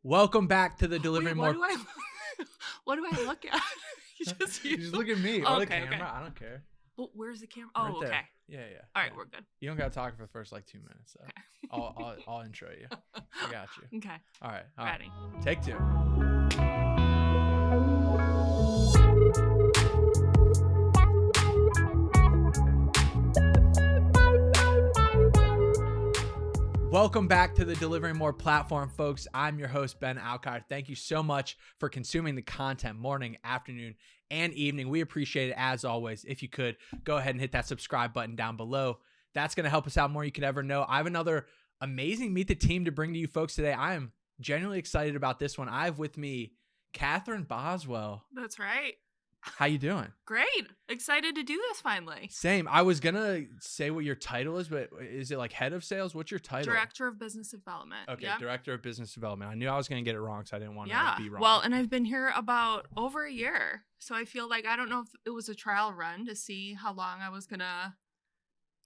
Welcome back to the Delivering More. What do I look at? You just look at me or the camera. Okay. I don't care. Well, where's the camera? Oh, right okay. Yeah. All right, we're good. You don't got to talk for the first 2 minutes. So. Okay. I'll intro you. I got you. Okay. All right. Ready. Take 2. Welcome back to the Delivering More platform, folks. I'm your host, Ben Alcott. Thank you so much for consuming the content morning, afternoon, and evening. We appreciate it as always. If you could, go ahead and hit that subscribe button down below. That's going to help us out more than you could ever know. I have another amazing Meet the Team to bring to you folks today. I am genuinely excited about this one. I have with me Kathryn Boswell. That's right. How you doing? Great. Excited to do this finally. Same. I was going to say what your title is, but is it like head of sales? What's your title? Director of Business Development. Okay, yep. Director of Business Development. I knew I was going to get it wrong, so I didn't want to be wrong. Well, and I've been here about over a year. So I feel like I don't know if it was a trial run to see how long I was going to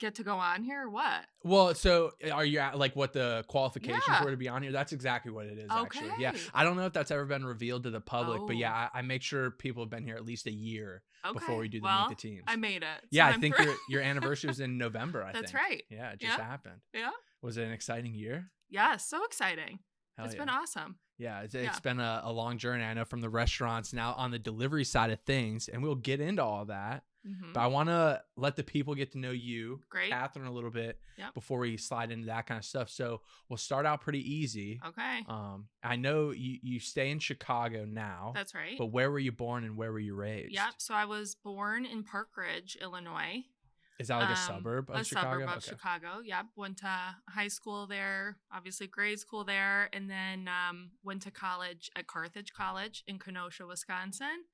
get to go on here or what. Well, so are you at like what the qualifications were to be on here? That's exactly what it is, actually. Yeah. I don't know if that's ever been revealed to the public, but yeah, I make sure people have been here at least a year before we do the Meet the Teams. I made it. Yeah, I think your anniversary was in November, I think. That's right. Yeah, it just happened. Yeah. Was it an exciting year? Yeah, so exciting. It's been awesome. Yeah, it's been a long journey. I know from the restaurants now on the delivery side of things, and we'll get into all that. Mm-hmm. But I want to let the people get to know you, Kathryn, a little bit before we slide into that kind of stuff. So we'll start out pretty easy. Okay. I know you stay in Chicago now. That's right. But where were you born and where were you raised? Yep. So I was born in Park Ridge, Illinois. Is that like a suburb of Chicago? A suburb of Chicago, yep. Went to high school there, obviously grade school there, and then went to college at Carthage College in Kenosha, Wisconsin.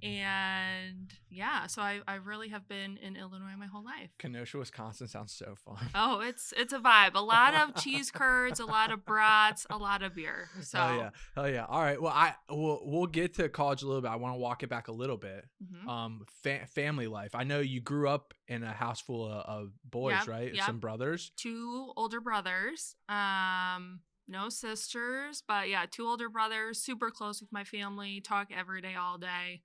And yeah, so I really have been in Illinois my whole life. Kenosha, Wisconsin sounds so fun. Oh, it's a vibe. A lot of cheese curds, a lot of brats, a lot of beer. So hell yeah. All right. Well, we'll get to college a little bit. I want to walk it back a little bit. Mm-hmm. Family life. I know you grew up in a house full of boys, right? Yep. Some brothers. 2 older brothers. No sisters, but yeah, 2 older brothers, super close with my family, talk every day, all day,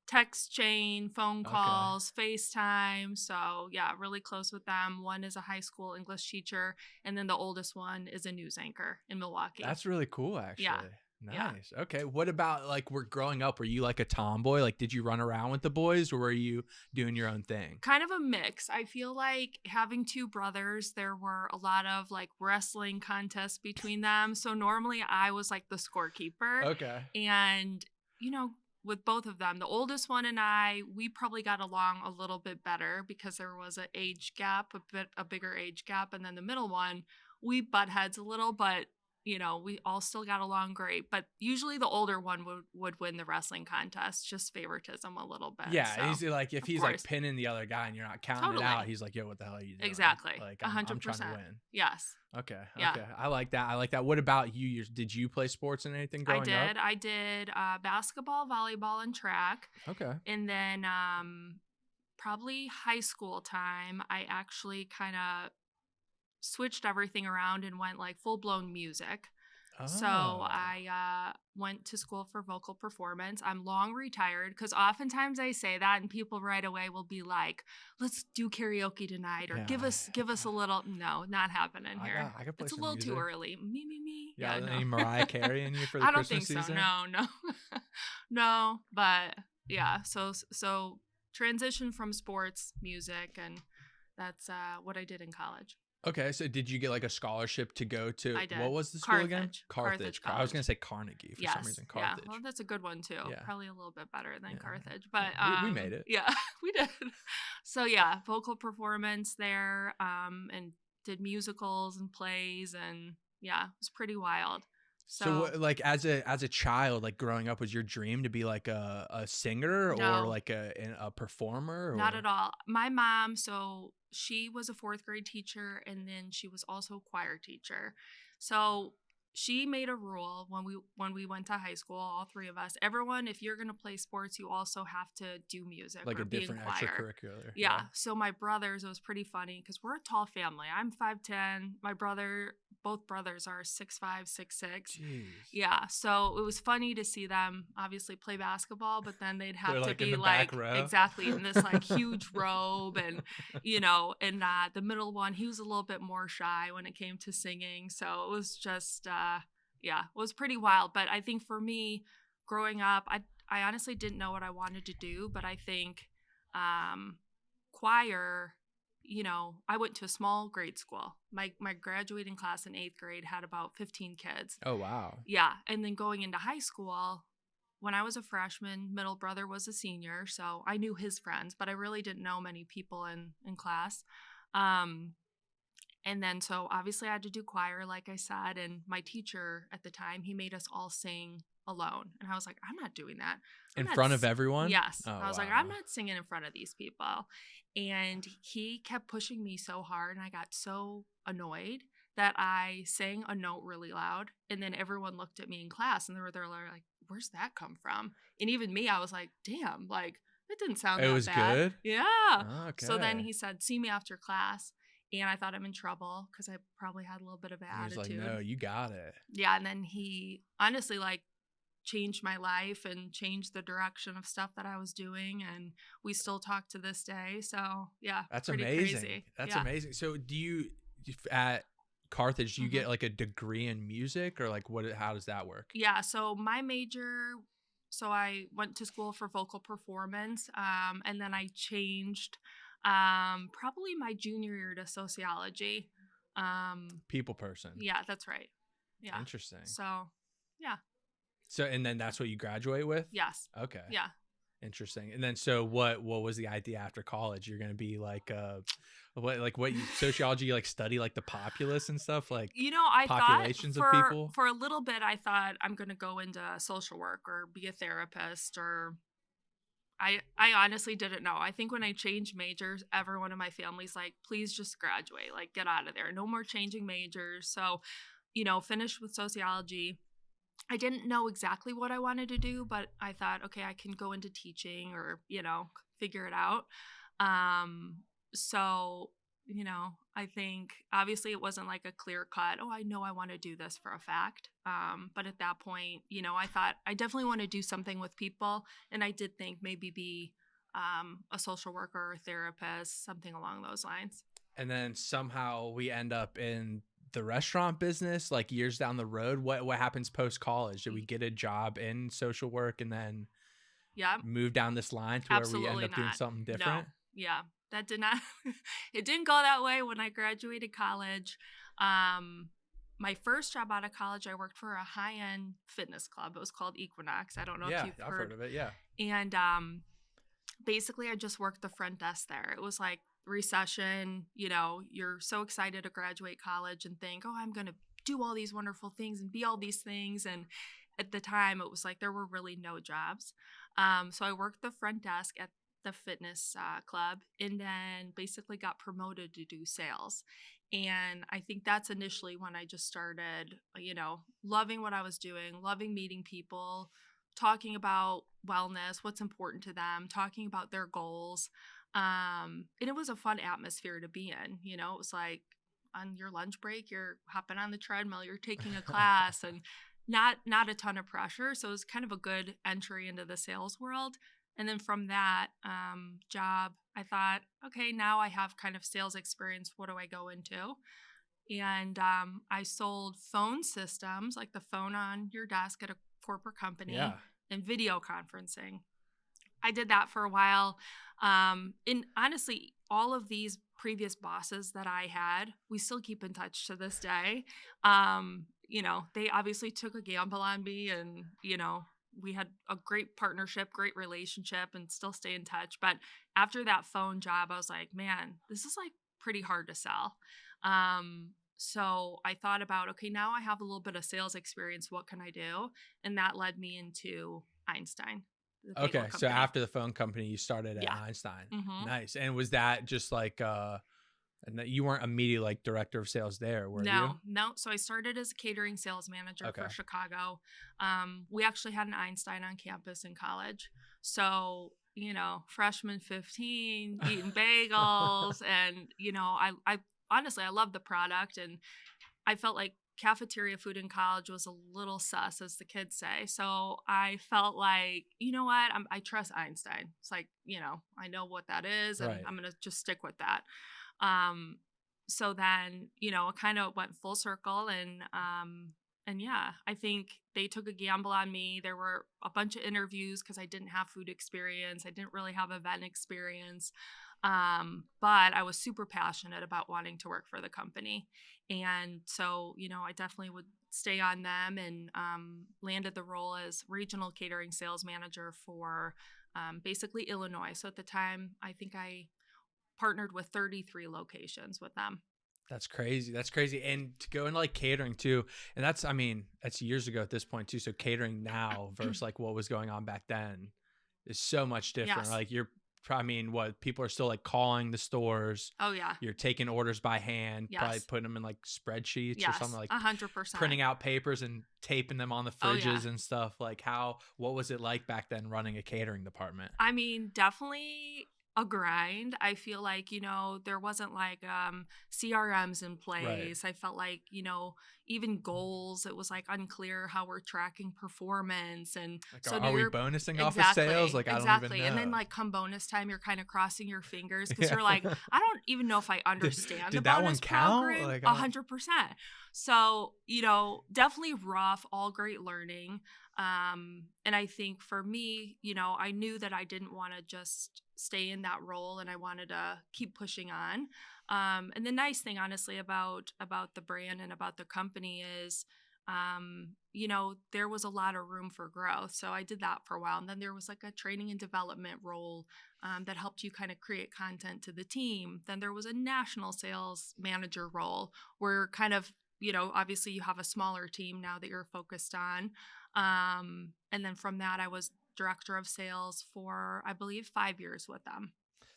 text chain, phone calls, FaceTime. So yeah, really close with them. One is a high school English teacher, and then the oldest one is a news anchor in Milwaukee. That's really cool, actually. Yeah. Nice. Yeah. Okay. What about we're growing up? Were you like a tomboy? Like, did you run around with the boys or were you doing your own thing? Kind of a mix. I feel like having 2 brothers, there were a lot of wrestling contests between them. So normally I was like the scorekeeper. Okay. And, with both of them, the oldest one and I, we probably got along a little bit better because there was an age gap, a bigger age gap. And then the middle one, we butt heads a little, but we all still got along great, but usually the older one would win the wrestling contest, just favoritism a little bit. Yeah, so, if he's pinning the other guy and you're not counting it out, he's like, yo, what the hell are you doing? Exactly. 100%. I'm trying to win. Yes. Okay. Yeah. Okay. I like that. What about you? Did you play sports and anything growing up? I did basketball, volleyball, and track. Okay. And then probably high school time, I actually kind of switched everything around and went full-blown music. So I went to school for vocal performance. I'm long retired because oftentimes I say that and people right away will be like, let's do karaoke tonight or give us a little. No, not happening here. I could play it's some a little music. Too early. Me. Yeah, any Mariah Carey in you for the I don't Christmas think so. season? No. No, but yeah. So transition from sports, music, and that's what I did in college. Okay, so did you get a scholarship to go to? I did. What was the school again? Carthage. I was gonna say Carnegie for some reason. Carthage. Yeah, well, that's a good one too. Yeah. Probably a little bit better than Carthage, but we made it. Yeah, we did. So yeah, vocal performance there, and did musicals and plays, and yeah, it was pretty wild. So as a child, growing up, was your dream to be a singer or a performer? Or? Not at all. My mom, so she was a 4th grade teacher, and then she was also a choir teacher. So she made a rule when we went to high school, all 3 of us, everyone, if you're going to play sports, you also have to do music or a be different in choir. Extracurricular. Yeah. So my brothers, it was pretty funny because we're a tall family. I'm 5'10". My brother both brothers are 6'5", 6'6". Jeez. Yeah, so it was funny to see them obviously play basketball, but then they'd have They're to like in be the back like row. exactly in this like huge robe, and and the middle one, he was a little bit more shy when it came to singing, so it was just yeah, it was pretty wild. But I think for me, growing up, I honestly didn't know what I wanted to do, but I think choir, I went to a small grade school. My graduating class in 8th grade had about 15 kids. Oh, wow. Yeah. And then going into high school, when I was a freshman, middle brother was a senior. So I knew his friends, but I really didn't know many people in class. Um, and then so obviously I had to do choir, like I said. And my teacher at the time, he made us all sing alone. And I was like, I'm not doing that. I'm In not front of everyone? Yes. Oh, I was like, wow. I'm not singing in front of these people. And he kept pushing me so hard, and I got so annoyed that I sang a note really loud. And then everyone looked at me in class, and they're like, where's that come from? And even me, I was like, damn, like, it didn't sound It that was bad. good? Yeah. Okay. So then he said, see me after class. And I thought I'm in trouble because I probably had a little bit of an He was attitude. like, no, you got it. Yeah. And then he honestly, like, changed my life and changed the direction of stuff that I was doing, and we still talk to this day. So yeah, That's pretty amazing. crazy. That's Yeah. amazing. So at Carthage, do you get Mhm. like a degree in music, or like how does that work? Yeah, so my major, so I went to school for vocal performance, and then I changed probably my junior year to sociology. People person. Yeah, that's right. Yeah. Interesting. So yeah. So, and then that's what you graduate with? Yes. Okay. Yeah. Interesting. And then so what was the idea after college? You're going to be like sociology, like study like the populace and stuff, like I populations thought of people? for a little bit, I thought I'm going to go into social work or be a therapist, or I honestly didn't know. I think when I changed majors, everyone in my family's like, please just graduate, like get out of there. No more changing majors. So, finished with sociology. I didn't know exactly what I wanted to do, but I thought, okay, I can go into teaching or, figure it out. So, I think obviously it wasn't like a clear cut, oh, I know I want to do this for a fact. But at that point, I thought I definitely want to do something with people. And I did think maybe be a social worker or a therapist, something along those lines. And then somehow we end up in the restaurant business, like years down the road. What happens post college? Did we get a job in social work and then move down this line to where we end up doing something different? No. Yeah, that did not. It didn't go that way when I graduated college. My first job out of college, I worked for a high-end fitness club. It was called Equinox. I don't know if you've heard of it. Yeah. And basically, I just worked the front desk there. It was like recession, you're so excited to graduate college and think, oh, I'm going to do all these wonderful things and be all these things. And at the time, it was like there were really no jobs. So I worked the front desk at the fitness club, and then basically got promoted to do sales. And I think that's initially when I just started, loving what I was doing, loving meeting people, talking about wellness, what's important to them, talking about their goals. And it was a fun atmosphere to be in. It was like on your lunch break, you're hopping on the treadmill, you're taking a class, and not a ton of pressure. So it was kind of a good entry into the sales world. And then from that job, I thought, okay, now I have kind of sales experience. What do I go into? And I sold phone systems, like the phone on your desk at a corporate company, and video conferencing. I did that for a while. And honestly, all of these previous bosses that I had, we still keep in touch to this day. They obviously took a gamble on me, and, we had a great partnership, great relationship, and still stay in touch. But after that phone job, I was like, man, this is like pretty hard to sell. So I thought about, okay, now I have a little bit of sales experience. What can I do? And that led me into Einstein. Okay. So after the phone company, you started at Einstein. Mm-hmm. Nice. And was that just like, and you weren't immediately like director of sales there, were you? No. So I started as a catering sales manager for Chicago. We actually had an Einstein on campus in college. So, freshman 15, eating bagels. And, I honestly, I love the product. And I felt like cafeteria food in college was a little sus, as the kids say. So I felt like, you know what? I trust Einstein. It's like, I know what that is, and Right. I'm going to just stick with that. Um, so then, it kind of went full circle, and yeah, I think they took a gamble on me. There were a bunch of interviews because I didn't have food experience. I didn't really have event experience. But I was super passionate about wanting to work for the company. And so, I definitely would stay on them, and landed the role as regional catering sales manager for basically Illinois. So at the time, I think I partnered with 33 locations with them. That's crazy. That's crazy. And to go into like catering too. And that's, I mean, that's years ago at this point too. So catering now versus like what was going on back then is so much different. Yes. Like I mean, what people are still like calling the stores. Oh, yeah. You're taking orders by hand, Yes. probably putting them in like spreadsheets or Yes. something, like 100%. printing out papers and taping them on the Oh, yeah. fridges and stuff. Like what was it like back then running a catering department? I mean, definitely a grind. I feel like, there wasn't like CRMs in place. I felt like, even goals, it was like unclear how we're tracking performance. And Like, so are we you're bonusing off of sales? Like, I don't even exactly. know. And then like come bonus time, you're kind of crossing your fingers because you're like, I don't even know if I understand did the that bonus one count? program. Like, 100%. So, definitely rough, all great learning. And I think for me, I knew that I didn't want to just stay in that role, and I wanted to keep pushing on. And the nice thing, honestly, about the brand and about the company is, there was a lot of room for growth. So I did that for a while. And then there was like a training and development role that helped you kind of create content to the team. Then there was a national sales manager role where kind of, obviously you have a smaller team now that you're focused on. And then from that, I was director of sales for, I believe, 5 years with them.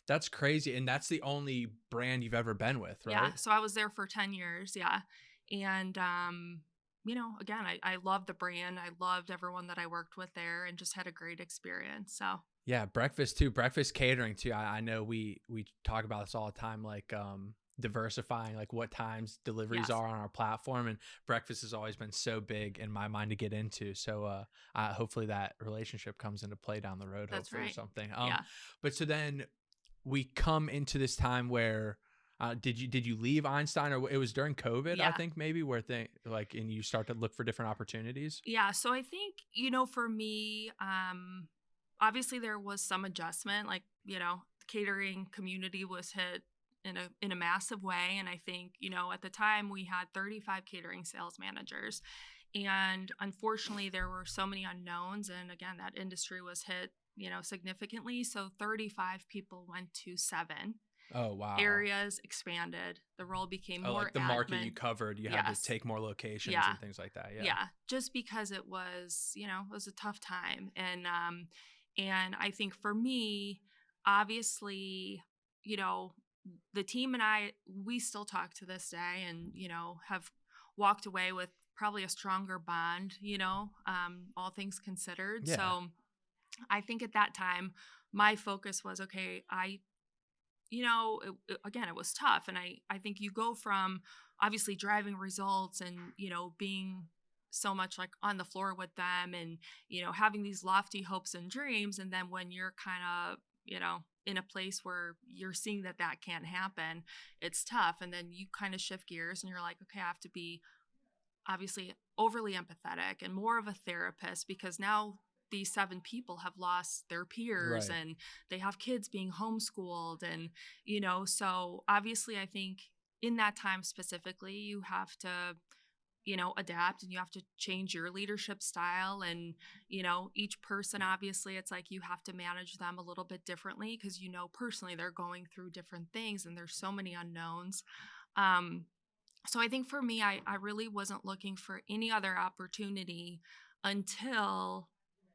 That's crazy. And that's the only brand you've ever been with, right? Yeah. So I was there for 10 years. Yeah. And, again, I loved the brand. I loved everyone that I worked with there, and just had a great experience. So yeah, breakfast too, breakfast catering too. I know we talk about this all the time, like diversifying like what times deliveries Yes. are on our platform, and breakfast has always been so big in my mind to get into. So hopefully that relationship comes into play down the road. That's hopefully right. or something. Yeah. But so then we come into this time where did you leave Einstein, or it was during COVID? Yeah. I think maybe where and you start to look for different opportunities. Yeah. So I think, for me, obviously there was some adjustment, like, the catering community was hit in a massive way. And I think, at the time we had 35 catering sales managers, and unfortunately there were so many unknowns. And again, that industry was hit, significantly. So 35 people went to 7. Oh, wow. Areas expanded. The role became more like the market you covered, you had to take more locations and things like that. Yeah. Just because it was, it was a tough time. And I think for me, obviously, the team and I, we still talk to this day, and, have walked away with probably a stronger bond, all things considered. Yeah. So I think at that time, my focus was, okay, again, it was tough. And I think you go from obviously driving results and, being so much like on the floor with them, and, having these lofty hopes and dreams. And then when you're kind of, in a place where you're seeing that can't happen, it's tough. And then you kind of shift gears and you're like, okay, I have to be obviously overly empathetic and more of a therapist, because now these 7 people have lost their peers, Right. and they have kids being homeschooled. And, so obviously I think in that time specifically, you have to, adapt, and you have to change your leadership style. And, each person, obviously it's like you have to manage them a little bit differently, because, personally they're going through different things, and there's so many unknowns. So I think for me, I really wasn't looking for any other opportunity until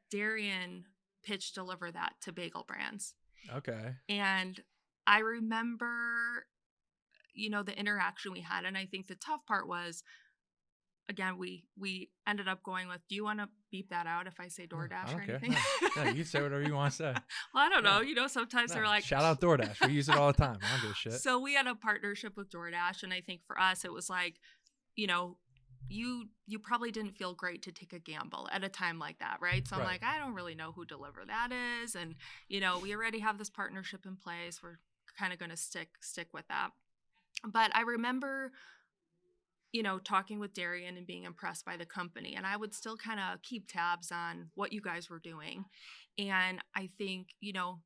Darian pitched DeliverThat to Bagel Brands. Okay. And I remember, the interaction we had. And I think the tough part was, again, we ended up going with, do you want to beep that out if I say DoorDash or anything? No, you can say whatever you want to say. Well, I don't know. Sometimes they're like, shout out DoorDash. We use it all the time. I don't give a shit. So we had a partnership with DoorDash. And I think for us, it was like, you know, you probably didn't feel great to take a gamble at a time like that, right? So I'm Right. like, I don't really know who DeliverThat is, and we already have this partnership in place. We're kind of going to stick with that. But I remember, talking with Darian and being impressed by the company. And I would still kind of keep tabs on what you guys were doing. And I think,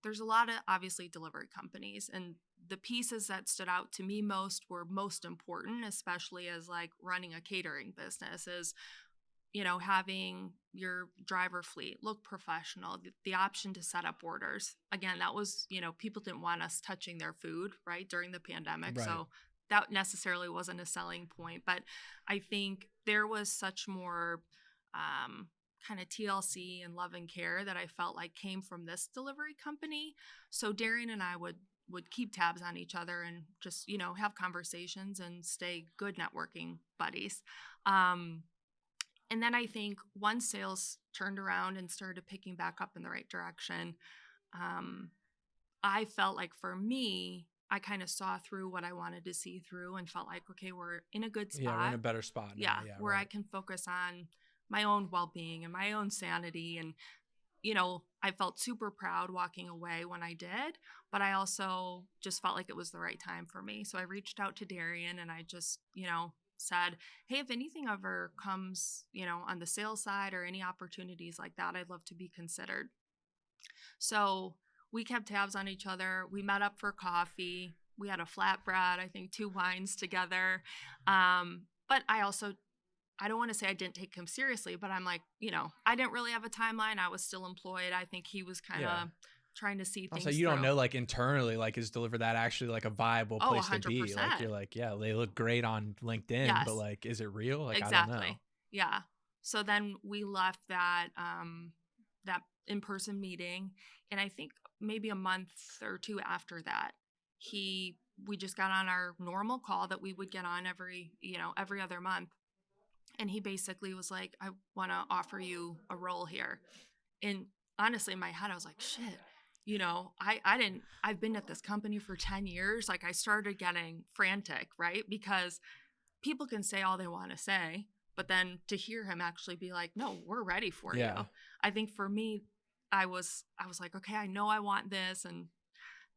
there's a lot of obviously delivery companies, and the pieces that stood out to me most were most important, especially as like running a catering business, is having your driver fleet look professional, the option to set up orders. Again, that was, people didn't want us touching their food, right, during the pandemic. Right. So that necessarily wasn't a selling point. But I think there was such more kind of TLC and love and care that I felt like came from this delivery company. So Darian and I would keep tabs on each other and just, have conversations and stay good networking buddies. And then I think once sales turned around and started picking back up in the right direction, I felt like for me, I kind of saw through what I wanted to see through and felt like, okay, we're in a good spot. Yeah, we're in a better spot now. Yeah, Yeah, where right. I can focus on my own well-being and my own sanity. And, I felt super proud walking away when I did, but I also just felt like it was the right time for me. So I reached out to Darian and I just, said, hey, if anything ever comes, on the sales side or any opportunities like that, I'd love to be considered. So we kept tabs on each other. We met up for coffee. We had a flatbread, I think 2 wines together. But I don't want to say I didn't take him seriously, but I'm like, I didn't really have a timeline. I was still employed. I think he was kind of Yeah. trying to see things Also, you don't through. know like internally, like is DeliverThat actually like a viable Oh, place to be? Like 100%. you're like, yeah, they look great on LinkedIn, but Yes, like, is it real? Like, I don't know. exactly. Yeah. So then we left that in-person meeting, and I think maybe a month or two after that, we just got on our normal call that we would get on every other month. And he basically was like, I want to offer you a role here. And honestly, in my head, I was like, shit, I've been at this company for 10 years. Like I started getting frantic, right? Because people can say all they want to say, but then to hear him actually be like, no, we're ready for you. Yeah. I think for me, I was like, okay, I know I want this, and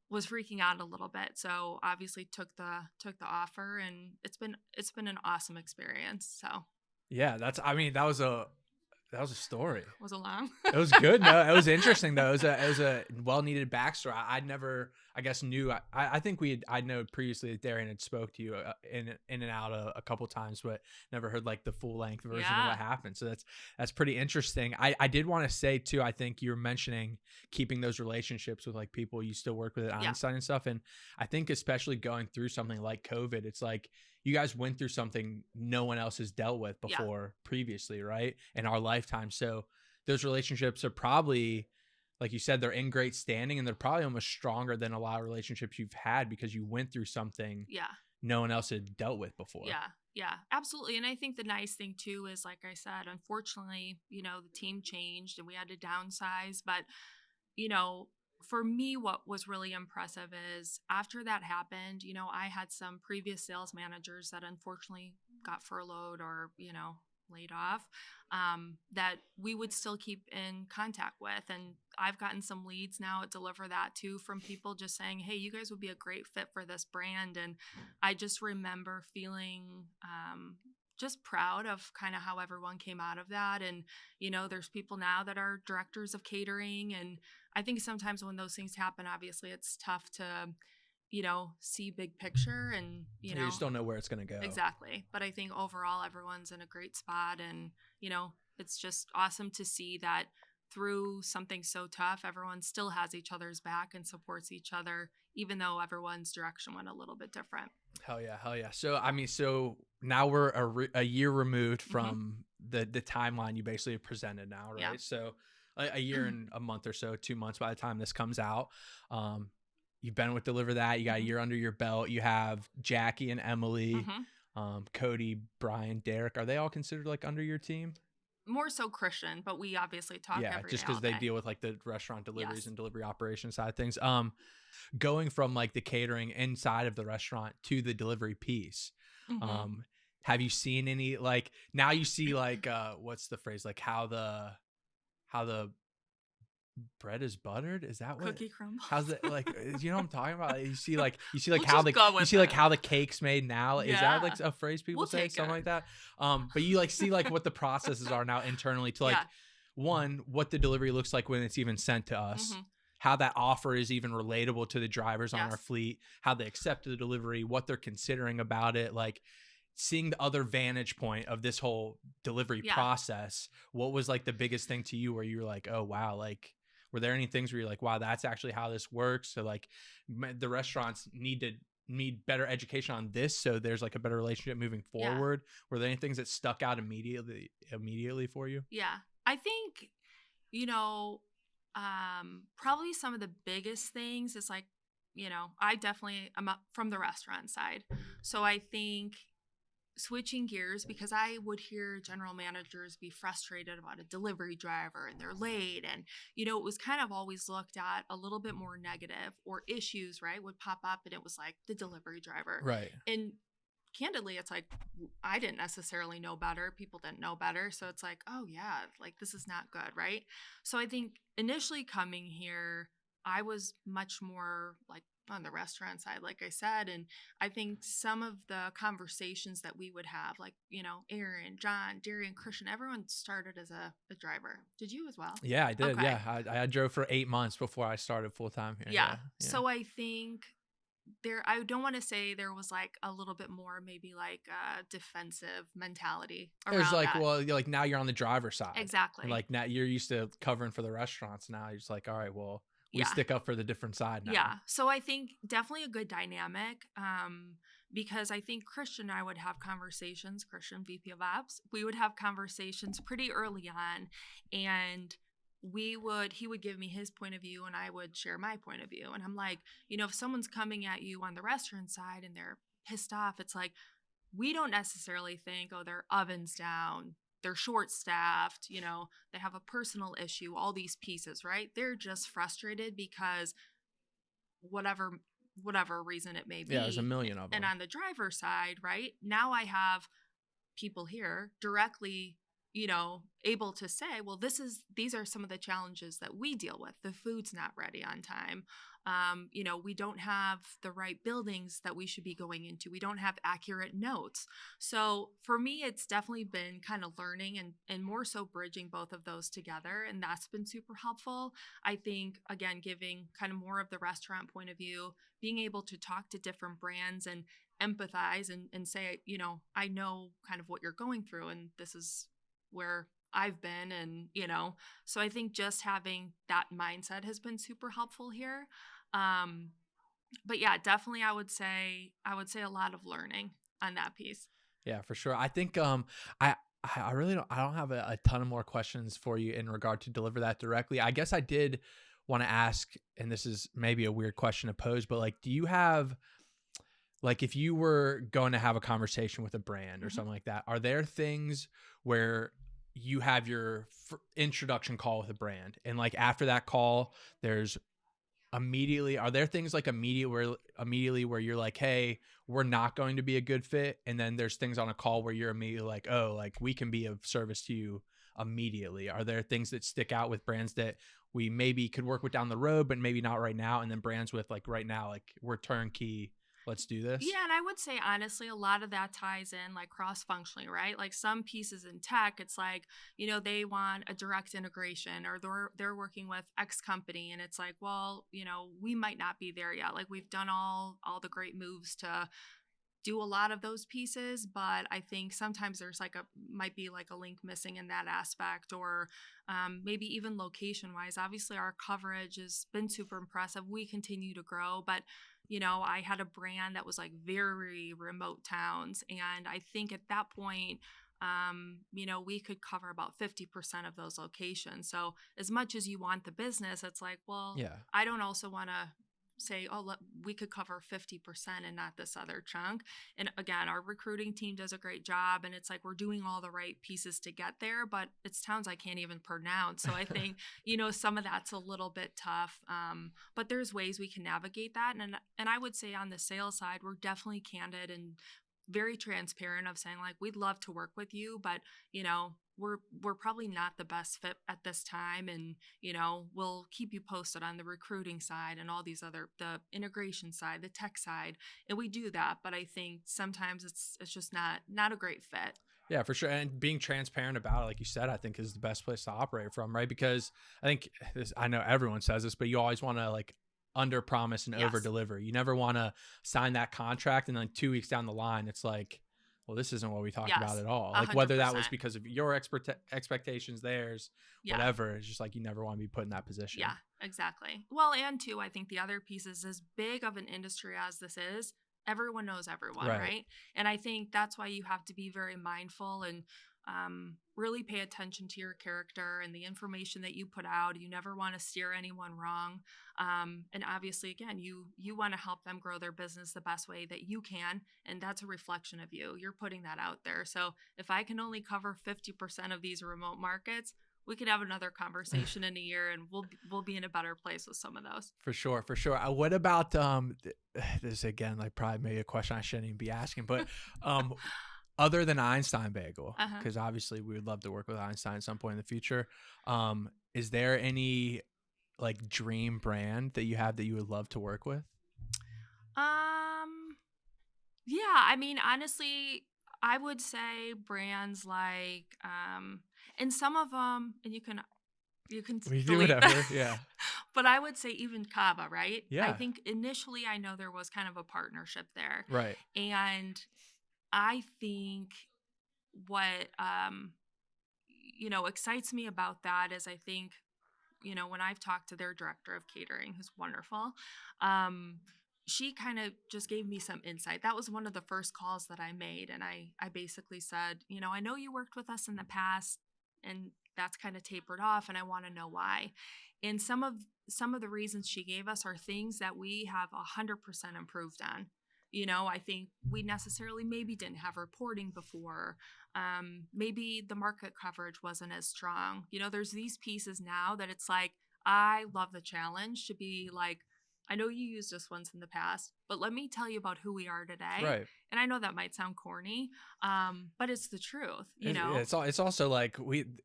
was freaking out a little bit. So obviously took the offer, and it's been an awesome experience. So Yeah, that was a story. was it long? It was good. No, it was interesting though. It was a well needed backstory. I'd never, I guess, knew. I think I know previously that Darian had spoke to you in and out a couple times, but never heard like the full length version of Yeah. what happened. So that's pretty interesting. I did want to say too. I think you were mentioning keeping those relationships with like people you still work with at Yeah. Einstein and stuff, and I think especially going through something like COVID, it's like you guys went through something no one else has dealt with Yeah. before previously, right? In our lifetime. So those relationships are probably, like you said, they're in great standing, and they're probably almost stronger than a lot of relationships you've had because you went through something Yeah. no one else had dealt with before. Yeah. Yeah, absolutely. And I think the nice thing too is, like I said, unfortunately, the team changed and we had to downsize. But, you know, for me, what was really impressive is after that happened, I had some previous sales managers that unfortunately got furloughed or, laid off, that we would still keep in contact with. And I've gotten some leads now at DeliverThat too from people just saying, hey, you guys would be a great fit for this brand. And I just remember feeling just proud of kind of how everyone came out of that. And, there's people now that are directors of catering. And I think sometimes when those things happen, obviously it's tough to, see big picture and, You just don't know where it's going to go. Exactly. But I think overall, everyone's in a great spot. And, it's just awesome to see that through something so tough, everyone still has each other's back and supports each other, even though everyone's direction went a little bit different. Hell yeah. Hell yeah. So, I mean, so now we're a year removed from the timeline you basically have presented now, right? Yeah. So a year and a month or so, 2 months by the time this comes out. You've been with DeliverThat. You got a year under your belt. You have Jackie and Emily, Cody, Brian, Derek. Are they all considered like under your team? More so Christian, but we obviously talk every day. Just because they deal with like the restaurant deliveries Yes. and delivery operation side of things. Going from like the catering inside of the restaurant to the delivery piece. have you seen any, like, now you see, like, what's the phrase, like how the bread is buttered? Is that what? Cookie crumbles. How's it like? You know what I'm talking about? You see like We'll how just go with it. how the cake's made now. Is that like Yeah. a phrase people We'll say, take something it. like that? But you like see like what the processes are now internally to like Yeah. one, what the delivery looks like when it's even sent to us. Mm-hmm. How that offer is even relatable to the drivers on our Yes. fleet, how they accept the delivery, what they're considering about it, like seeing the other vantage point of this whole delivery Yeah. process. What was like the biggest thing to you where you were like, oh wow, like were there any things where you're like, wow, that's actually how this works? So like the restaurants need better education on this, so there's like a better relationship moving Yeah. forward. Were there any things that stuck out immediately for you? Yeah. I think, you know, probably some of the biggest things is like, I definitely am up from the restaurant side. So I think switching gears, because I would hear general managers be frustrated about a delivery driver and they're late. And, it was kind of always looked at a little bit more negative, or issues, right, would pop up and it was like the delivery driver. Right. And candidly, it's like, I didn't necessarily know better. People didn't know better. So it's like, oh, yeah, like this is not good. Right. So I think initially coming here, I was much more like on the restaurant side, like I said. And I think some of the conversations that we would have, like, Aaron, John, Darian, Christian, everyone started as a driver. Did you as well? Yeah, I did. Okay. Yeah, I drove for 8 months before I started full time here. Yeah. Yeah. So I think I don't want to say there was like a little bit more, maybe like a defensive mentality There's around like, that. well, you're like now you're on the driver's side. Exactly. And like now you're used to covering for the restaurants. Now you're just like, all right, well, we Yeah. stick up for the different side now. Yeah. So I think definitely a good dynamic, because I think Christian and I would have conversations, Christian, VP of Ops, we would have conversations pretty early on, and he would give me his point of view and I would share my point of view. And I'm like, if someone's coming at you on the restaurant side and they're pissed off, it's like, we don't necessarily think, oh, their oven's down, they're short staffed, they have a personal issue, all these pieces, right? They're just frustrated because whatever reason it may be. Yeah, there's a million of them. And on the driver's side, right? Now I have people here directly, able to say, well, these are some of the challenges that we deal with. The food's not ready on time. We don't have the right buildings that we should be going into. We don't have accurate notes. So for me, it's definitely been kind of learning and more so bridging both of those together. And that's been super helpful. I think, again, giving kind of more of the restaurant point of view, being able to talk to different brands and empathize and say, I know kind of what you're going through and this is where I've been. And, so I think just having that mindset has been super helpful here. But yeah, definitely I would say a lot of learning on that piece. Yeah, for sure. I think I really don't have a ton of more questions for you in regard to DeliverThat directly. I guess I did want to ask, and this is maybe a weird question to pose, but like, do you have, like, if you were going to have a conversation with a brand or something like that, are there things where you have your introduction call with a brand and like after that call, are there things like immediately where you're like, hey, we're not going to be a good fit, and then there's things on a call where you're immediately like, oh, like we can be of service to you immediately? Are there things that stick out with brands that we maybe could work with down the road but maybe not right now, and then brands with like right now, like we're turnkey, let's do this? Yeah, and I would say honestly, a lot of that ties in like cross-functionally, right? Like some pieces in tech, it's like, they want a direct integration or they're working with X company and it's like, well, we might not be there yet. Like we've done all the great moves to do a lot of those pieces, but I think sometimes there's might be like a link missing in that aspect, or maybe even location wise. Obviously our coverage has been super impressive. We continue to grow, but I had a brand that was like very remote towns. And I think at that point, we could cover about 50% of those locations. So as much as you want the business, it's like, well, Yeah. I don't also want to say, oh, we could cover 50% and not this other chunk. And again, our recruiting team does a great job. And it's like, we're doing all the right pieces to get there, but it's towns I can't even pronounce. So I think, some of that's a little bit tough. But there's ways we can navigate that. And I would say on the sales side, we're definitely candid and very transparent of saying like, we'd love to work with you, but we're probably not the best fit at this time, and we'll keep you posted on the recruiting side and all these other, the integration side, the tech side, and we do that. But I think sometimes it's just not a great fit. Yeah, for sure. And being transparent about it, like you said, I think is the best place to operate from, right? Because I think I know everyone says this, but you always want to like under promise and over Yes. deliver. You never want to sign that contract and then 2 weeks down the line, it's like, well, this isn't what we talked about Yes, at all. Like whether that was 100%. because of your expectations, theirs, Yeah. whatever. It's just like you never want to be put in that position. Yeah, exactly. Well, and two, I think the other piece is, as big of an industry as this is, everyone knows everyone, Right. right? And I think that's why you have to be very mindful and really pay attention to your character and the information that you put out. You never want to steer anyone wrong. And obviously, again, you want to help them grow their business the best way that you can. And that's a reflection of you. You're putting that out there. So if I can only cover 50% of these remote markets, we could have another conversation in a year, and we'll be in a better place with some of those. For sure, for sure. What about this again? Like probably maybe a question I shouldn't even be asking, but other than Einstein Bagel, because obviously we would love to work with Einstein at some point in the future. Is there any like dream brand that you have that you would love to work with? Yeah, I mean, honestly, I would say brands like, and some of them, and you can We do delete whatever, that. yeah. But I would say even Kava, right? Yeah. I think initially I know there was kind of a partnership there. Right. And I think what excites me about that is, I think, when I've talked to their director of catering, who's wonderful, she kind of just gave me some insight. That was one of the first calls that I made. And I basically said, I know you worked with us in the past, and that's kind of tapered off, and I want to know why. And some of the reasons she gave us are things that we have 100% improved on. I think we necessarily maybe didn't have reporting before. Maybe the market coverage wasn't as strong. There's these pieces now that it's like, I love the challenge to be like, I know you used us once in the past, but let me tell you about who we are today. Right. And I know that might sound corny, but it's the truth, It's also like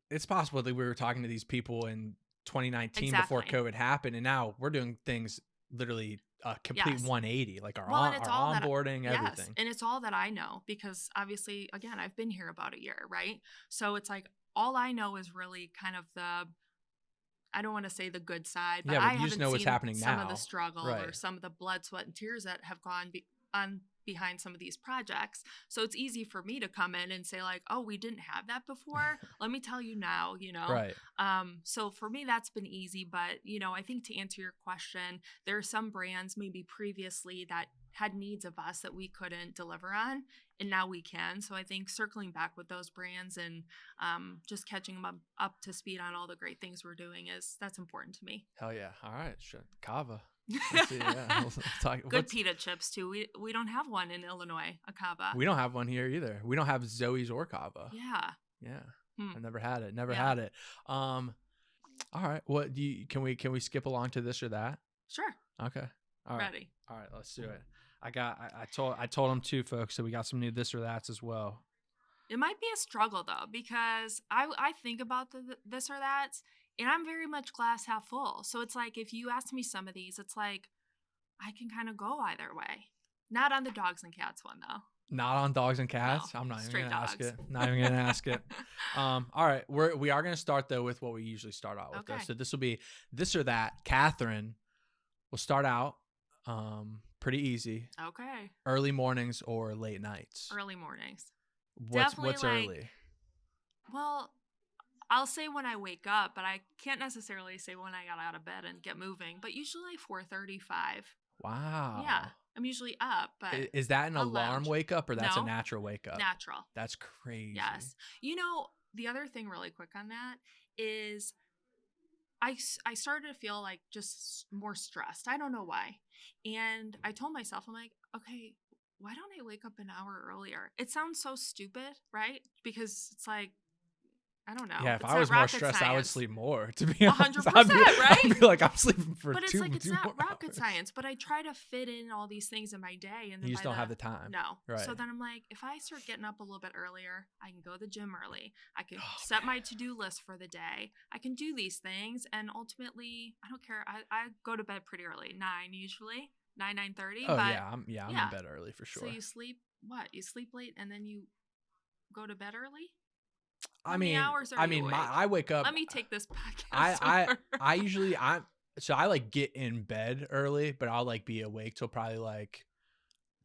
it's possible that we were talking to these people in 2019 before COVID happened, and now we're doing things literally a complete 180, like our onboarding, everything. Yes, and it's all that I know, because obviously, again, I've been here about a year, right? So it's like all I know is really kind of I don't want to say the good side, but I you just haven't know what's seen happening some now. of the struggle Right. or some of the blood, sweat, and tears that have gone on behind some of these projects. So it's easy for me to come in and say like, oh, we didn't have that before. Let me tell you now, Right. So for me, that's been easy. But, I think to answer your question, there are some brands maybe previously that had needs of us that we couldn't deliver on, and now we can. So I think circling back with those brands and just catching them up to speed on all the great things we're doing, that's important to me. Hell yeah. All right. Sure. Kava. Let's see, yeah. We'll talk. Good pita chips too. We don't have one in Illinois, a Kava. We don't have one here either. We don't have Zoe's or Kava. Yeah. Yeah. I've never had it. Had it. All right. What do you, can we skip along to this or that? Sure. Okay. All right. Ready. All right, let's do it. I told them too, folks, so we got some new this or that's as well. It might be a struggle though, because I think about the this or that's, and I'm very much glass half full. So it's like, if you ask me some of these, it's like I can kind of go either way. Not on the dogs and cats one though. Not on dogs and cats. No, I'm not even straight gonna ask dogs. it. Not even gonna ask it. All right, we are gonna start though with what we usually start out with. Okay. So this will be this or that. Kathryn will start out pretty easy. Okay. Early mornings or late nights? Early mornings. What's Definitely early? Well, I'll say when I wake up, but I can't necessarily say when I got out of bed and get moving, but usually 4:35. Wow. Yeah. I'm usually up, but is that an I'll alarm lounge. wake up, or that's a No. natural wake up? Natural. That's crazy. Yes. The other thing really quick on that is I started to feel like just more stressed. I don't know why. And I told myself, I'm like, okay, why don't I wake up an hour earlier? It sounds so stupid, right? Because it's like, I don't know. Yeah, if It's I not was more rocket stressed, I would science. sleep more, to be honest. 100%, I'd right? be like, I'm sleeping for But it's two like, it's more not rocket hours. science, but I try to fit in all these things in my day. And then You just don't have the time. No. Right. So then I'm like, if I start getting up a little bit earlier, I can go to the gym early. I can Oh, set my to-do list for the day. I can do these things. And ultimately, I don't care. I go to bed pretty early, 9 usually, 9:30. Oh, but yeah. I'm in bed early for sure. So you sleep, what? You sleep late and then you go to bed early? I How mean, many hours are you awake? I wake up. Let me take this podcast I usually, so I like get in bed early, but I'll like be awake till probably like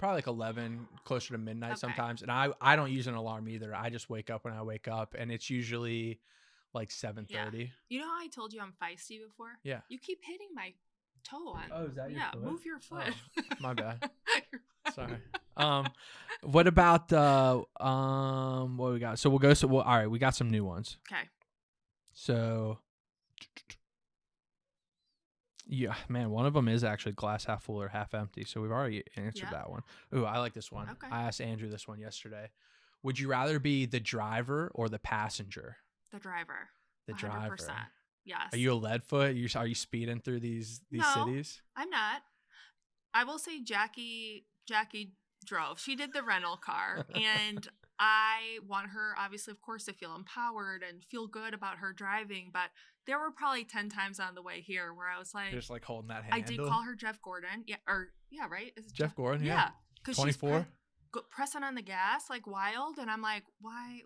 11, closer to midnight Okay. sometimes. And I don't use an alarm either. I just wake up when I wake up, and it's usually like 7:30. Yeah. You know how I told you I'm feisty before? Yeah. You keep hitting my toe on. Oh, is that your foot? Move your foot. Oh, my bad. Sorry. What about what we got? So we'll go. All right, we got some new ones. Okay. So, yeah, man, one of them is actually glass half full or half empty. So we've already answered that one. Ooh, I like this one. Okay. I asked Andrew this one yesterday. Would you rather be the driver or the passenger? The driver. The 100%. driver. Yes. Are you a lead foot? Are you speeding through these cities? I'm not. I will say Jackie drove. She did the rental car, and I want her, obviously, of course, to feel empowered and feel good about her driving. But there were probably 10 times on the way here where I was like, just like holding that handle. I did call her Jeff Gordon. Yeah, right? Is it Jeff Gordon? Yeah. 24. Pressing on the gas like wild, and I'm like, why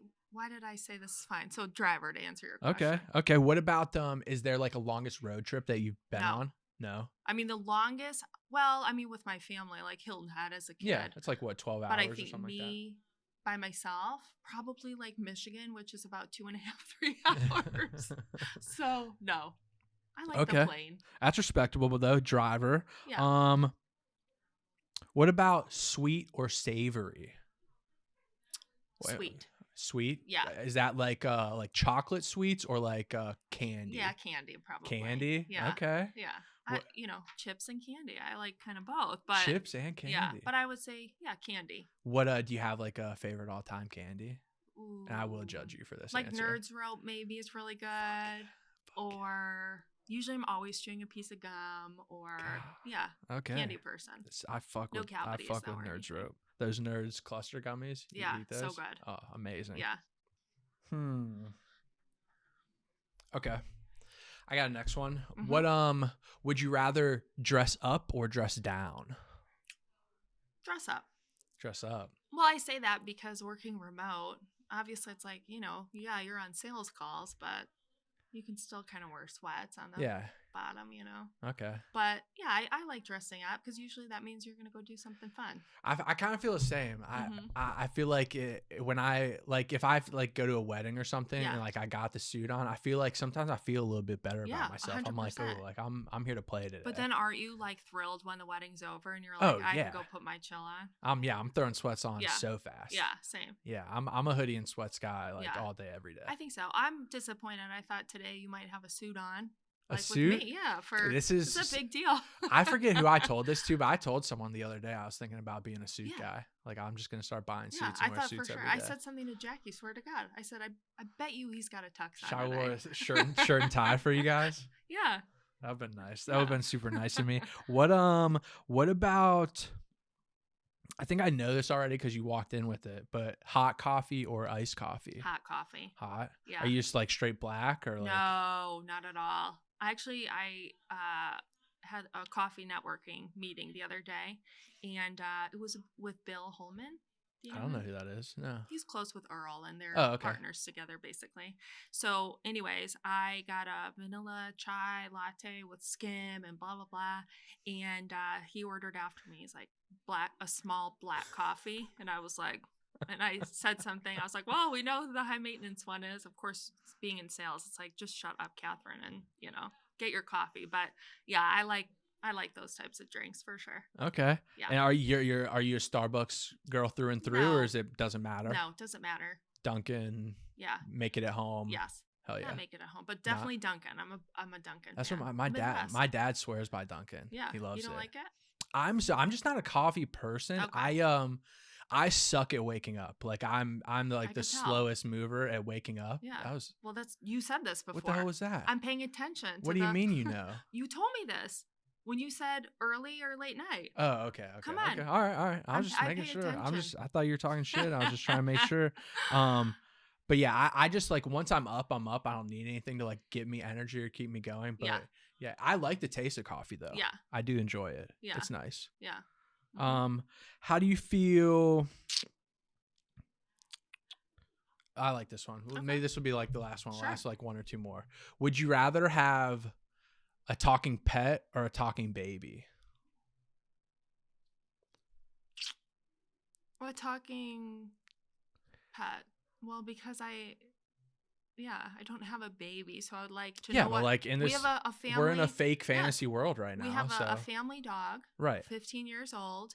did I say this is fine? So driver, to answer your question. Okay. What about is there like a longest road trip that you've been on? No. I mean, the longest, well, I mean, with my family, like Hilton Head as a kid. Yeah, it's like what, 12 hours but I or think something like that? me by myself, probably like Michigan, which is about 2.5, 3 hours. So no, I like the plane. That's respectable, though. Driver. Yeah. What about sweet or savory? Sweet. Sweet? Yeah. Is that like chocolate sweets or like candy? Yeah, candy probably. Candy? Yeah. Okay. Yeah. Chips and candy. I like kind of both, but chips and candy. Yeah, but I would say candy. What do you have like a favorite all-time candy? Ooh. And I will judge you for this. Like answer. Nerds Rope maybe is really good. Or usually I'm always chewing a piece of gum or candy person. I fuck with Nerds Rope. Those Nerds cluster gummies. You eat those? So good. Oh, amazing. Yeah. Okay. I got a next one. Mm-hmm. What would you rather dress up or dress down? Dress up. Dress up. Well, I say that because working remote, obviously it's like, you're on sales calls, but you can still kind of wear sweats on the bottom, Okay. But yeah, I like dressing up because usually that means you're going to go do something fun. I kind of feel the same. Mm-hmm. I feel like when I like if I like go to a wedding or something and like I got the suit on, I feel like sometimes I feel a little bit better about myself. 100%. I'm like, oh, like I'm here to play today. But then aren't you like thrilled when the wedding's over and you're like, I can go put my chill on? I'm throwing sweats on so fast. Yeah, same. Yeah, I'm a hoodie and sweats guy all day every day. I think so. I'm disappointed. I thought today you might have a suit on. Like a suit? With me, yeah. This is a big deal. I forget who I told this to, but I told someone the other day I was thinking about being a suit guy. Like I'm just gonna start buying suits and wear suits every day. I said something to Jackie. Swear to God, I said I bet you he's got a tux on. I wore a shirt and tie for you guys. Yeah. That'd been nice. That would have been super nice of me. What about? I think I know this already because you walked in with it, but hot coffee or iced coffee? Hot coffee. Hot? Yeah. Are you just like straight black or like? No, not at all. I had a coffee networking meeting the other day, and it was with Bill Holman. I don't know who that is. No. He's close with Earl, and they're partners together, basically. So, anyways, I got a vanilla chai latte with skim and blah, blah, blah. And he ordered after me. He's like, a small black coffee. And I was like, and I said something. I was like, well, we know who the high maintenance one is. Of course, being in sales, it's like, just shut up, Kathryn, and, get your coffee. But, yeah, I like those types of drinks for sure. Okay. Yeah. And are you a Starbucks girl through and through, or doesn't matter? No, it doesn't matter. Dunkin'. Yeah. Make it at home. Yes. Hell yeah. Not make it at home, but definitely Dunkin'. I'm a Dunkin'. That's fan. what my dad swears by Dunkin'. Yeah. He loves it. You don't like it? I'm just not a coffee person. Okay. I suck at waking up. Like I'm like the could tell. slowest mover at waking up. Yeah. That was, Well, you said this before. what the hell was that? I'm paying attention. What do you mean you know? You told me this when you said early or late night. Oh, okay. Come on. Okay. All right. I was just making sure. Attention. I thought you were talking shit. I was just trying to make sure. But yeah, I just like once I'm up. I don't need anything to like give me energy or keep me going. But yeah, I like the taste of coffee though. Yeah. I do enjoy it. Yeah. It's nice. Yeah. How do you feel? I like this one. Okay. Maybe this will be like the last one. Sure. Last like one or two more. Would you rather have a talking pet or a talking baby? Or a talking pet. Well, because I don't have a baby, so I would like to know but like in this, we have a family. We're in a fake fantasy world right now. We have a family dog, right? 15 years old,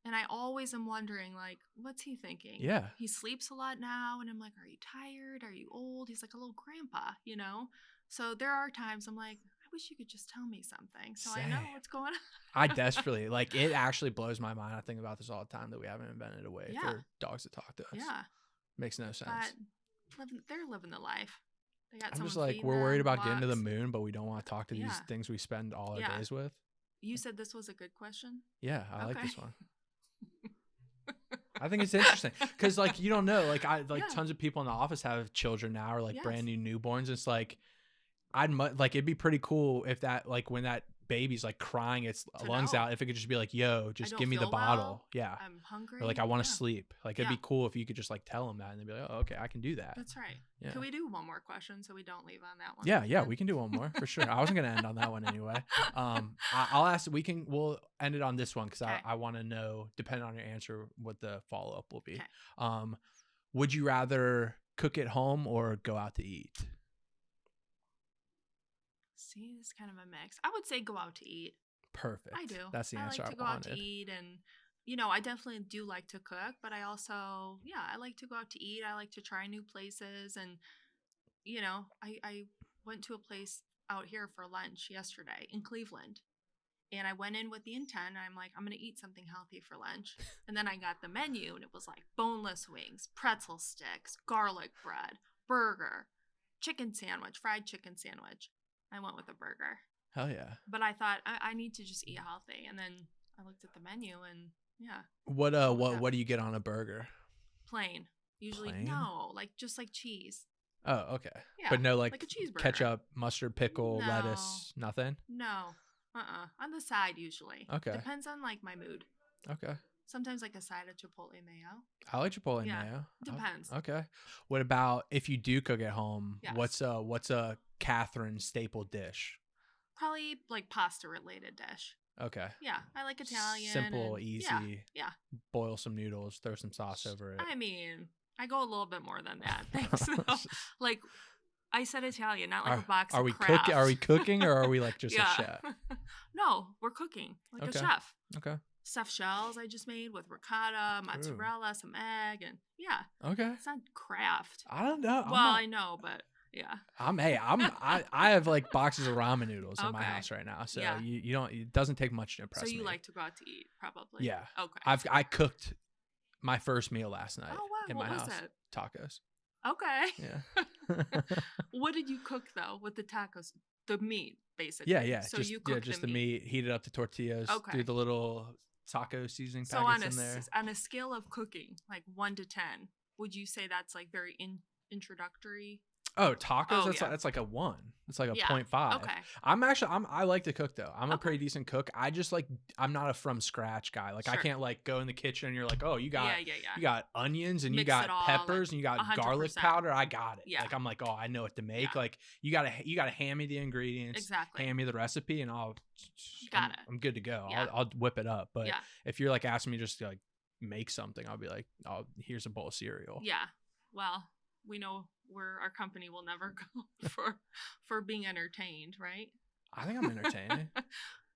and I always am wondering, like, what's he thinking? Yeah, he sleeps a lot now, and I'm like, are you tired? Are you old? He's like a little grandpa, you know. So there are times I'm like, I wish you could just tell me something, so I know what's going on. I desperately like it. Actually blows my mind. I think about this all the time that we haven't invented a way for dogs to talk to us. Yeah, makes no sense. But they're living the life. They got I'm just like, we're worried about getting to the moon, but we don't want to talk to these things we spend all our days with. You said this was a good question? Yeah, I like this one. I think it's interesting because like you don't know, like tons of people in the office have children now or like brand new newborns. It's like like it'd be pretty cool if that like when that baby's like crying its lungs out, if it could just be like, yo, just give me the bottle. Yeah, I'm hungry, or like I want to sleep. Like it'd be cool if you could just like tell them that and they'd be like, oh, okay, I can do that. That's right. Yeah. Can we do one more question so we don't leave on that one? Yeah, we can do one more for sure. I wasn't gonna end on that one anyway. I'll ask. We'll end it on this one because I want to know, depending on your answer, what the follow up will be. Would you rather cook at home or go out to eat? See, this is kind of a mix. I would say go out to eat. Perfect. I do. That's the answer I wanted. I like to go out to eat, and I definitely do like to cook, but I also, I like to go out to eat. I like to try new places, and I went to a place out here for lunch yesterday in Cleveland, and I went in with the intent. I'm like, I'm gonna eat something healthy for lunch, and then I got the menu, and it was like boneless wings, pretzel sticks, garlic bread, burger, chicken sandwich, fried chicken sandwich. I went with a burger. Hell yeah. But I thought I need to just eat healthy. And then I looked at the menu and What do you get on a burger? Plain. Usually no, like just like cheese. Oh, okay. Yeah, but no like a cheeseburger. Ketchup, mustard, pickle, lettuce, nothing? No. On the side usually. Okay. Depends on like my mood. Okay. Sometimes like a side of chipotle mayo. I like chipotle mayo. Depends. Okay. What about if you do cook at home? Yes. What's a Kathryn staple dish? Probably like pasta related dish. Okay. Yeah, I like Italian. Simple, easy. Yeah. Boil some noodles, throw some sauce over it. I mean, I go a little bit more than that. Thanks. Like I said Italian, not like a box of Kraft. Are we cooking or are we like just a chef? No, we're cooking like a chef. Okay. Stuffed shells I just made with ricotta, mozzarella, some egg, and Okay. It's not Kraft. I don't know. I know, but yeah. I have like boxes of ramen noodles in my house right now, so you don't. It doesn't take much to impress me. So you like to go out to eat, probably. Yeah. Okay. I cooked my first meal last night. Oh wow! In my house. Was it? Tacos. Okay. Yeah. What did you cook though with the tacos? The meat, basically. Yeah. So you cooked the meat, heated up the tortillas, threw the little taco seasoning packets in there. On a scale of cooking, like 1 to 10, would you say that's like very introductory? Oh, tacos? That's like a 1. It's like a 0.5. Okay. I like to cook though. I'm a pretty decent cook. I just like, I'm not a from scratch guy. Like I can't like go in the kitchen and you're like, oh, you got onions and you got peppers and you got 100%. Garlic powder. I got it. Yeah. Like I'm like, oh, I know what to make. Like you gotta hand me the ingredients. Exactly. Hand me the recipe and I'm good to go. Yeah. I'll whip it up. But if you're like asking me just to like make something, I'll be like, oh, here's a bowl of cereal. Yeah. Well, we know where our company will never go for being entertained, right? I think I'm entertaining.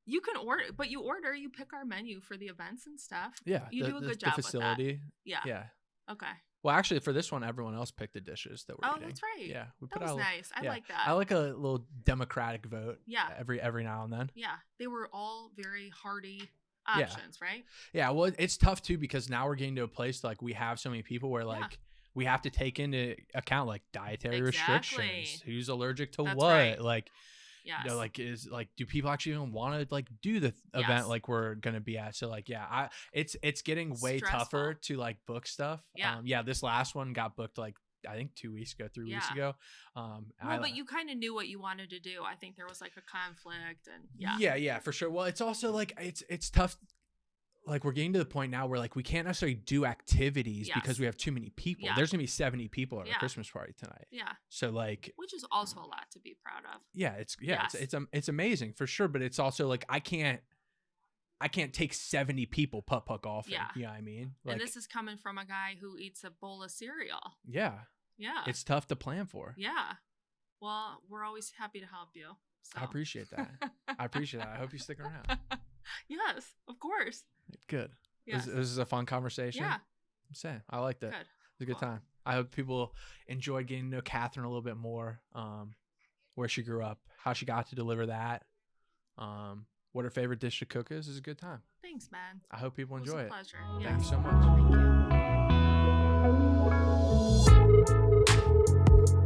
You can order, but you pick our menu for the events and stuff. Yeah. You do a good job facility. With that. Yeah. Okay. Well, actually, for this one, everyone else picked the dishes that we're eating. Oh, that's right. Yeah. That was nice. I like that. I like a little democratic vote. Yeah. Every now and then. Yeah. They were all very hearty. options, right? Yeah. Well, it's tough too because now we're getting to a place like we have so many people where like we have to take into account like dietary restrictions, who's allergic to That's what, right. like, Yes. you know, like do people actually even want to like do the event like we're gonna be at? So like it's getting way tougher to like book stuff. This last one got booked like I think 2 weeks ago, 3 weeks ago. But you kind of knew what you wanted to do. I think there was like a conflict and yeah, for sure. Well, it's also like it's tough. Like we're getting to the point now where like we can't necessarily do activities because we have too many people. There's gonna be 70 people at our Christmas party tonight. So like, which is also a lot to be proud of. It's amazing for sure. But it's also like I can't take 70 people putt golfing. You know what I mean? Like, and this is coming from a guy who eats a bowl of cereal. Yeah. It's tough to plan for. Yeah. Well, we're always happy to help you. So. I appreciate that. I hope you stick around. Yes, of course. Good. Yes. This is a fun conversation. Yeah. I'm saying I liked it. Good. It was a good time. I hope people enjoyed getting to know Kathryn a little bit more. Where she grew up, how she got to deliver that. What her favorite dish to cook is a good time. Thanks, man. I hope people enjoy it. It was a pleasure. Thank you so much. Thank you.